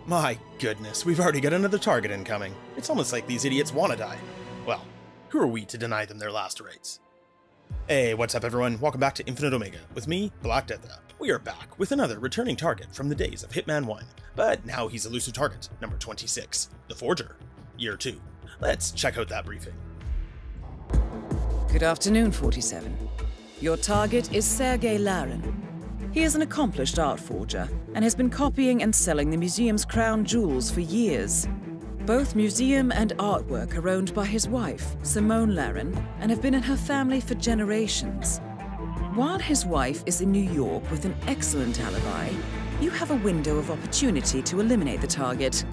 My goodness, we've already got another target incoming. It's almost like these idiots want to die. Well, who are we to deny them their last rites? Hey, what's up everyone? Welcome back to InfiniteOmega with me, Black Deatha. We are back with another returning target from the days of Hitman 1, but now he's Elusive Target, number 26, the Forger, Year 2. Let's check out that briefing. Good afternoon, 47. Your target is Sergei Larin. He is an accomplished art forger and has been copying and selling the museum's crown jewels for years. Both museum and artwork are owned by his wife, Simone Larin, and have been in her family for generations. While his wife is in New York with an excellent alibi, you have a window of opportunity to eliminate the target.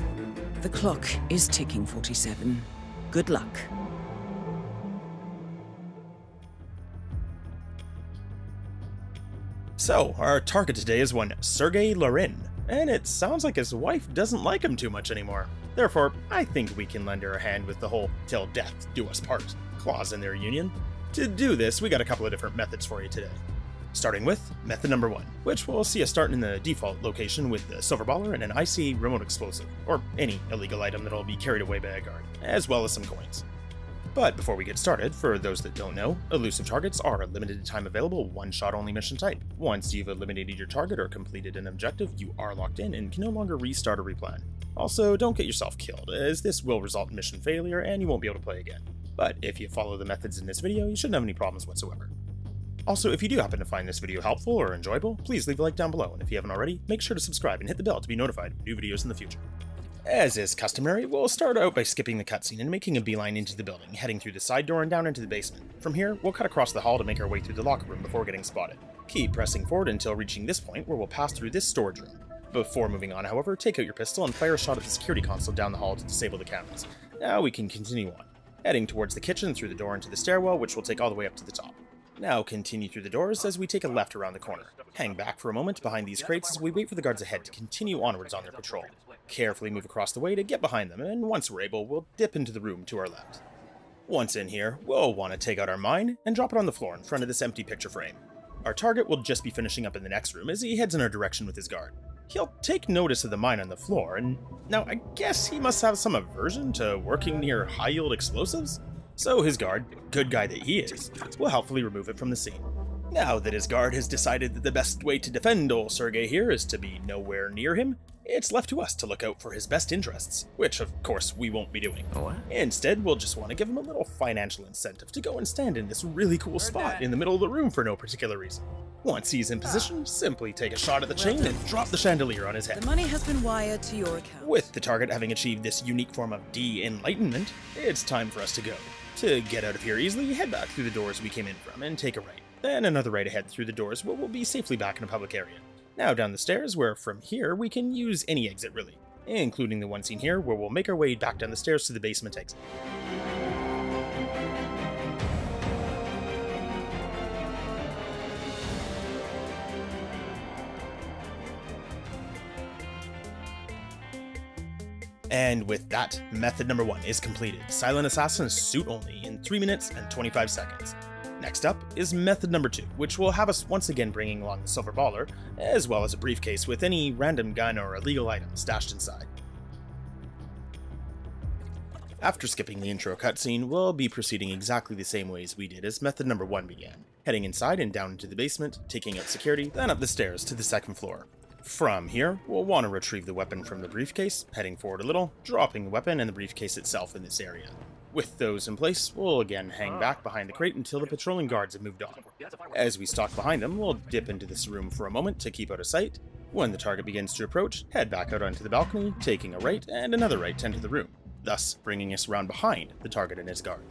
The clock is ticking, 47. Good luck. So, our target today is one Sergei Larin, and it sounds like his wife doesn't like him too much anymore. Therefore, I think we can lend her a hand with the whole "till death do us part" clause in their union. To do this, we got a couple of different methods for you today. Starting with method number 1, which will see us start in the default location with the silver baller and an IC remote explosive, or any illegal item that'll be carried away by a guard, as well as some coins. But before we get started, for those that don't know, elusive targets are a limited time available, one-shot only mission type. Once you've eliminated your target or completed an objective, you are locked in and can no longer restart or replan. Also, don't get yourself killed, as this will result in mission failure and you won't be able to play again. But if you follow the methods in this video, you shouldn't have any problems whatsoever. Also, if you do happen to find this video helpful or enjoyable, please leave a like down below, and if you haven't already, make sure to subscribe and hit the bell to be notified of new videos in the future. As is customary, we'll start out by skipping the cutscene and making a beeline into the building, heading through the side door and down into the basement. From here, we'll cut across the hall to make our way through the locker room before getting spotted. Keep pressing forward until reaching this point, where we'll pass through this storage room. Before moving on, however, take out your pistol and fire a shot at the security console down the hall to disable the cameras. Now we can continue on, heading towards the kitchen through the door into the stairwell, which will take all the way up to the top. Now continue through the doors as we take a left around the corner. Hang back for a moment behind these crates as we wait for the guards ahead to continue onwards on their patrol. Carefully move across the way to get behind them, and once we're able, we'll dip into the room to our left. Once in here, we'll want to take out our mine and drop it on the floor in front of this empty picture frame. Our target will just be finishing up in the next room as he heads in our direction with his guard. He'll take notice of the mine on the floor, and now I guess he must have some aversion to working near high-yield explosives? So his guard, good guy that he is, will helpfully remove it from the scene. Now that his guard has decided that the best way to defend old Sergei here is to be nowhere near him, it's left to us to look out for his best interests, which of course we won't be doing. Instead, we'll just want to give him a little financial incentive to go and stand in this really cool spot in the middle of the room for no particular reason. Once he's in position, simply take a shot at the chain and drop the chandelier on his head. The money has been wired to your account. With the target having achieved this unique form of de-enlightenment, it's time for us to go. To get out of here easily, head back through the doors we came in from and take a right. Then another right ahead through the doors where we'll be safely back in a public area. Now down the stairs, where from here we can use any exit really, including the one seen here where we'll make our way back down the stairs to the basement exit. And with that, method number 1 is completed. Silent Assassin suit only in 3 minutes and 25 seconds. Next up is method number 2, which will have us once again bringing along the silver baller, as well as a briefcase with any random gun or illegal item stashed inside. After skipping the intro cutscene, we'll be proceeding exactly the same way as we did as method number 1 began, heading inside and down into the basement, taking out security, then up the stairs to the second floor. From here, we'll want to retrieve the weapon from the briefcase, heading forward a little, dropping the weapon and the briefcase itself in this area. With those in place, we'll again hang back behind the crate until the patrolling guards have moved on. As we stalk behind them, we'll dip into this room for a moment to keep out of sight. When the target begins to approach, head back out onto the balcony, taking a right and another right to enter the room, thus bringing us around behind the target and his guard.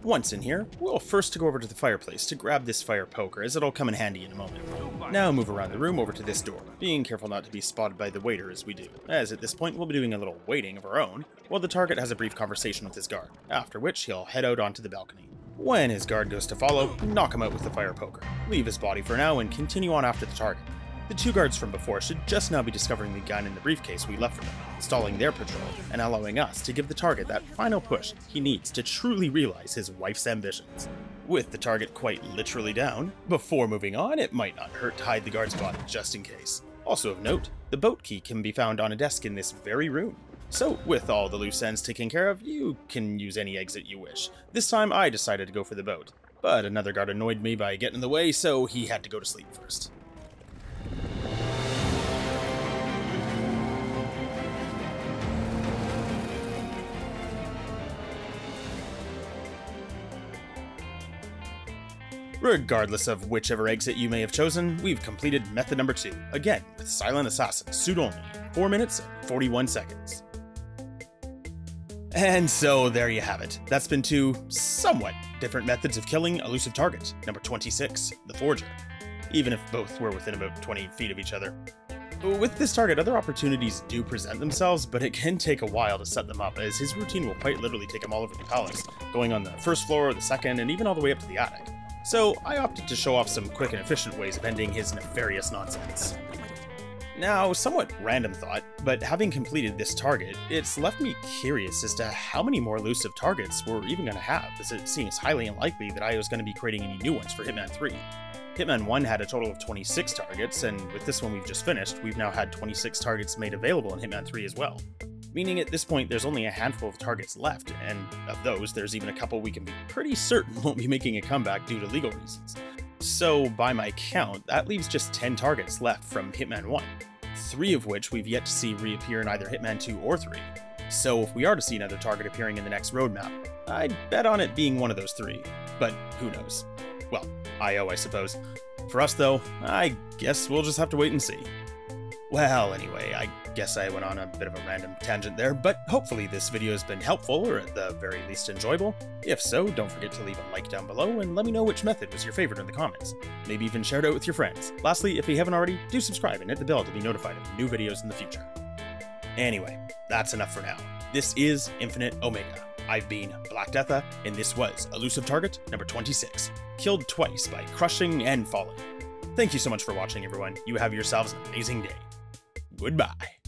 Once in here, we'll first go over to the fireplace to grab this fire poker as it'll come in handy in a moment. Now move around the room over to this door, being careful not to be spotted by the waiter as we do, as at this point we'll be doing a little waiting of our own, while the target has a brief conversation with his guard, after which he'll head out onto the balcony. When his guard goes to follow, knock him out with the fire poker, leave his body for now and continue on after the target. The two guards from before should just now be discovering the gun in the briefcase we left for them, stalling their patrol, and allowing us to give the target that final push he needs to truly realize his wife's ambitions. With the target quite literally down, before moving on, it might not hurt to hide the guard's body just in case. Also of note, The boat key can be found on a desk in this very room. So, with all the loose ends taken care of, you can use any exit you wish. This time I decided to go for the boat, but another guard annoyed me by getting in the way, so he had to go to sleep first. Regardless of whichever exit you may have chosen, we've completed method number 2, again with Silent Assassin, suit only, 4 minutes and 41 seconds. And so there you have it. That's been 2 somewhat different methods of killing Elusive Target, number 26, the Forger, even if both were within about 20 feet of each other. With this target, other opportunities do present themselves, but it can take a while to set them up, as his routine will quite literally take him all over the palace, going on the first floor, the second, and even all the way up to the attic. So I opted to show off some quick and efficient ways of ending his nefarious nonsense. Now, somewhat random thought, but having completed this target, it's left me curious as to how many more elusive targets we're even going to have, as it seems highly unlikely that I was going to be creating any new ones for Hitman 3. Hitman 1 had a total of 26 targets, and with this one we've just finished, we've now had 26 targets made available in Hitman 3 as well. Meaning at this point there's only a handful of targets left, and of those, there's even a couple we can be pretty certain won't be making a comeback due to legal reasons. So by my count, that leaves just 10 targets left from Hitman 1, 3 of which we've yet to see reappear in either Hitman 2 or 3. So if we are to see another target appearing in the next roadmap, I'd bet on it being one of those 3, but who knows. Well, I suppose. For us though, I guess we'll just have to wait and see. Well, anyway, I guess I went on a bit of a random tangent there, but hopefully this video has been helpful, or at the very least enjoyable. If so, don't forget to leave a like down below and let me know which method was your favorite in the comments. Maybe even share it out with your friends. Lastly, if you haven't already, do subscribe and hit the bell to be notified of new videos in the future. Anyway, that's enough for now. This is Infinite Omega. I've been Black Deatha, and this was Elusive Target number 26, killed twice by crushing and falling. Thank you so much for watching, everyone. You have yourselves an amazing day. Goodbye.